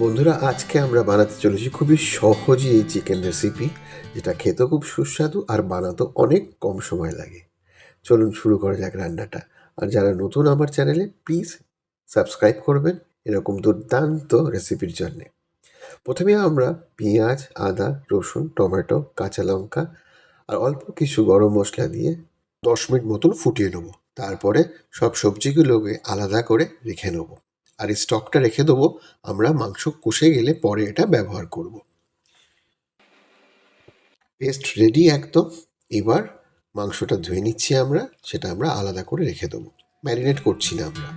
বন্ধুরা, আজকে আমরা বানাতে চলেছি খুবই সহজই এই চিকেন রেসিপি, যেটা খেতে খুব সুস্বাদু আর বানাতেও অনেক কম সময় লাগে। চলুন শুরু করা যাক রান্নাটা। আর যারা নতুন আমার চ্যানেলে, প্লিজ সাবস্ক্রাইব করবেন এরকম দুর্দান্ত রেসিপির জন্যে। প্রথমে আমরা পেঁয়াজ, আদা, রসুন, টমেটো, কাঁচা লঙ্কা আর অল্প কিছু গরম মশলা দিয়ে 10 মিনিট মতন ফুটিয়ে নেবো। তারপরে সব সবজিগুলোকে আলাদা করে রেখে নেবো। আর এই স্টকটা রেখে দেবো, আমরা মাংস কষে গেলে পরে এটা ব্যবহার করব। পেস্ট রেডি একদম। এবার মাংসটা ধুয়ে নিচ্ছি আমরা, সেটা আমরা আলাদা করে রেখে দেবো, ম্যারিনেট করছি না আমরা।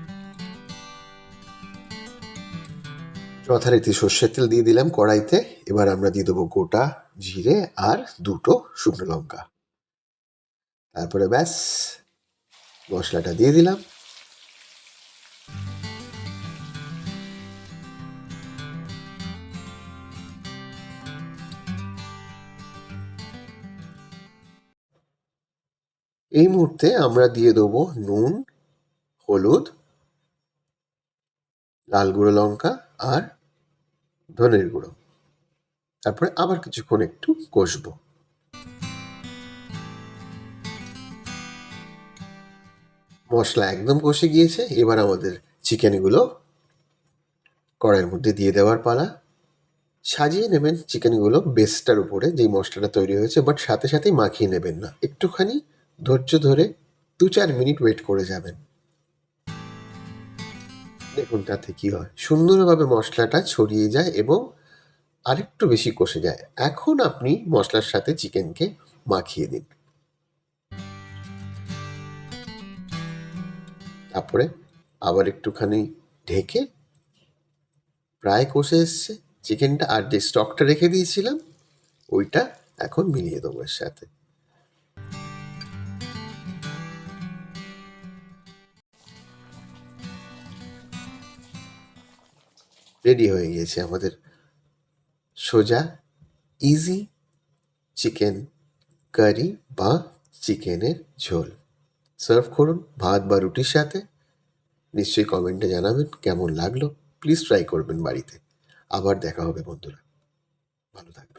যথারীতি সর্ষের তেল দিয়ে দিলাম কড়াইতে। এবার আমরা দিয়ে দেবো গোটা জিরে আর 2টো শুকনো লঙ্কা। তারপরে ব্যাস মশলাটা দিয়ে দিলাম। এই মুহূর্তে আমরা দিয়ে দেবো নুন, হলুদ, লাল গুঁড়ো লঙ্কা আর ধনের গুঁড়ো। তারপরে আবার কিছুক্ষণ একটু কষবো। মশলা একদম কষে গিয়েছে। এবার আমাদের চিকেনগুলো কড়াইয়ের মধ্যে দিয়ে দেওয়ার পালা। সাজিয়ে নেবেন চিকেনগুলো বেসটার উপরে, যেই মশলাটা তৈরি হয়েছে, বাট সাথে সাথেই মাখিয়ে নেবেন না, একটুখানি ধৈর্য ধরে 2-4 মিনিট ওয়েট করে যাবেন। দেখুন তাতে কি হয়, সুন্দরভাবে মশলাটা ছড়িয়ে যায় এবং আরেকটু বেশি কষে যায়। এখন আপনি মশলার সাথে চিকেনকে মাখিয়ে দিন। তারপরে আবার একটুখানি ঢেকে, প্রায় কষে এসছে চিকেনটা, আর যে স্টকটা রেখে দিয়েছিলাম ওইটা এখন মিলিয়ে দেবো এর সাথে। রেডি হয়ে গিয়েছে আমাদের সোজা ইজি চিকেন কারি বা চিকেনের ঝোল। সার্ভ করুন ভাত বা রুটির সাথে। নিশ্চয়ই কমেন্টে জানাবেন কেমন লাগলো। প্লিজ ট্রাই করবেন বাড়িতে। আবার দেখা হবে বন্ধুরা, ভালো থাকবেন।